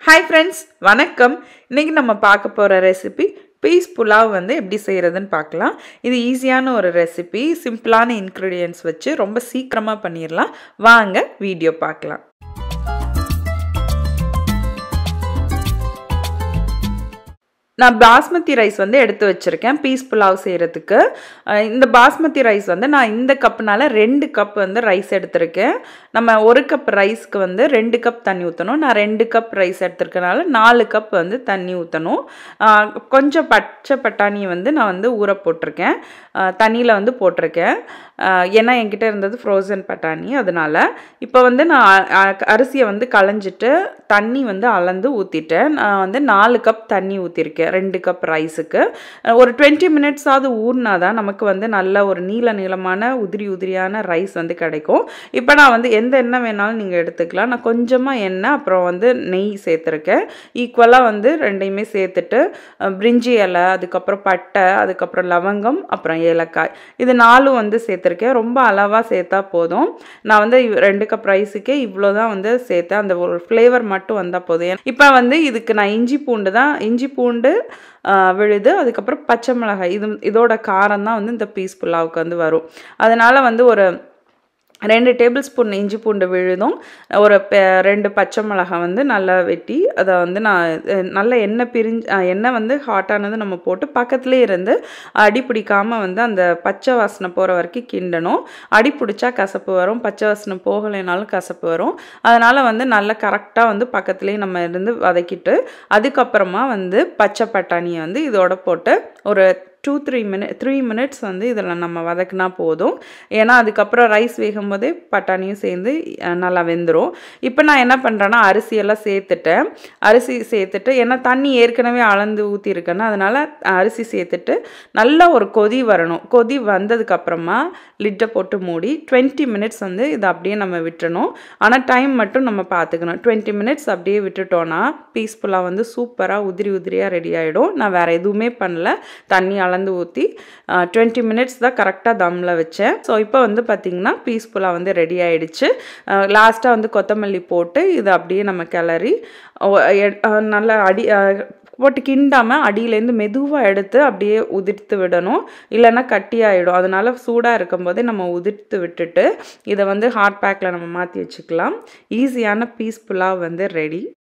Hi friends, வணக்கம். இன்றைக்கி நம்ம பார்க்க போகிற ரெசிபி பீஸ் புலாவ் வந்து எப்படி செய்கிறதுன்னு பார்க்கலாம். இது ஈஸியான ஒரு ரெசிபி, சிம்பிளான இன்க்ரீடியன்ட்ஸ் வச்சு ரொம்ப சீக்கிரமாக பண்ணிடலாம். வாங்க வீடியோ பார்க்கலாம். நான் பாஸ்மதி ரைஸ் வந்து எடுத்து வச்சுருக்கேன் பீஸ் புலாவ் செய்கிறதுக்கு. இந்த பாஸ்மதி ரைஸ் வந்து நான் இந்த கப்புனால் 2 கப் வந்து ரைஸ் எடுத்திருக்கேன். நம்ம 1 கப் ரைஸ்க்கு வந்து 2 கப் தண்ணி ஊற்றணும். நான் 2 கப் ரைஸ் எடுத்துருக்கனால 4 கப் வந்து தண்ணி ஊற்றணும். கொஞ்சம் பச்சை பட்டாணி வந்து நான் வந்து ஊற போட்டிருக்கேன், தண்ணியில் வந்து போட்டிருக்கேன். ஏன்னா என்கிட்ட இருந்தது ஃப்ரோசன் பட்டாணி, அதனால். இப்போ வந்து நான் அரிசியை வந்து களைஞ்சிட்டு தண்ணி வந்து அளந்து ஊற்றிட்டேன். நான் வந்து 4 கப் தண்ணி ஊற்றிருக்கேன் 2 கப் ரைஸுக்கு. ஒரு 20 மினிட்ஸாவது ஊறினா தான் நமக்கு வந்து நல்ல ஒரு நீளமான உதிரியான ரைஸ் வந்து கிடைக்கும். இப்போ நான் வந்து எந்த எண்ணெய் வேணாலும் நீங்கள் எடுத்துக்கலாம். நான் கொஞ்சமாக எண்ணெய் அப்புறம் வந்து நெய் சேர்த்துருக்கேன். ஈக்குவலாக வந்து ரெண்டையுமே சேர்த்துட்டு பிரிஞ்சி இலை, அதுக்கப்புறம் பட்டை, அதுக்கப்புறம் லவங்கம், அப்புறம் ஏலக்காய், இது 4 வந்து சேர்த்துருக்கேன். ரொம்ப அளவாக சேர்த்தா போதும். நான் வந்து 2 கப் ரைஸுக்கே இவ்வளோ தான் வந்து சேர்த்தேன். அந்த ஒரு ஃப்ளேவர் மட்டும் வந்தால் போதும். இப்போ வந்து இதுக்கு நான் இஞ்சி பூண்டு விழுது, அதுக்கப்புறம் பச்சை மிளகாய், இதோட காரம் தான் வந்து இந்த பீஸ் புலாவுக்கு வந்து வரும். அதனால் வந்து ஒரு 2 டேபிள் ஸ்பூன் இஞ்சி பூண்டு விழுதும், ஒரு 2 பச்சை மிளகாய் வந்து நல்லா வெட்டி அதை வந்து நான் நல்லா எண்ணெய் வந்து ஹாட்டானது நம்ம போட்டு பக்கத்துலேயே இருந்து அடி பிடிக்காமல் வந்து அந்த பச்சை வாசனை போகிற வரைக்கும் கிண்டணும். அடி பிடிச்சா கசப்பு வரும், பச்சை வாசனை போகலைனாலும் கசப்பு வரும். அதனால் வந்து நல்லா கரெக்டாக வந்து பக்கத்துலேயே நம்ம இருந்து வதக்கிட்டு அதுக்கப்புறமா வந்து பச்சை பட்டாணியை வந்து இதோட போட்டு ஒரு 3 மினிட்ஸ் வந்து இதில் நம்ம வதக்கினா போதும். ஏன்னா அதுக்கப்புறம் ரைஸ் வேகும் போதே பட்டாணியும் சேர்ந்து நல்லா வெந்துடும். இப்போ நான் என்ன பண்ணுறேன்னா அரிசி சேர்த்துட்டு ஏன்னா தண்ணி ஏற்கனவே அளந்து ஊற்றிருக்கேன்னா அதனால் அரிசி சேர்த்துட்டு நல்லா ஒரு கொதி வரணும். கொதி வந்ததுக்கப்புறமா லிட்டை போட்டு மூடி 20 மினிட்ஸ் வந்து இதை அப்படியே நம்ம விட்டுறணும். ஆனால் டைம் மட்டும் நம்ம பார்த்துக்கணும். 20 மினிட்ஸ் அப்படியே விட்டுட்டோன்னா பீஸ் புலாவ் வந்து சூப்பராக உதிரியாக ரெடி ஆகிடும். நான் வேறு எதுவுமே பண்ணல, தண்ணி அளந்து ஊற்றி 20 மினிட்ஸ் தான் கரெக்டாக தம்மில் வச்சேன். ஸோ இப்போ வந்து பார்த்திங்கன்னா பீஸ் புலாவ் வந்து ரெடி ஆகிடுச்சு. லாஸ்ட்டாக வந்து கொத்தமல்லி போட்டு இதை அப்படியே நம்ம கிளறி நல்லா போட்டு கிண்டாமல் அடியிலேருந்து மெதுவாக எடுத்து அப்படியே உதிர்த்து விடணும், இல்லைன்னா கட்டி ஆகிடும். அதனால் சூடாக இருக்கும்போதே நம்ம உதிர்த்து விட்டுட்டு இதை வந்து ஹாட் பேக்கில் நம்ம மாற்றி வச்சுக்கலாம். ஈஸியான பீஸ் புலாவ் வந்து ரெடி.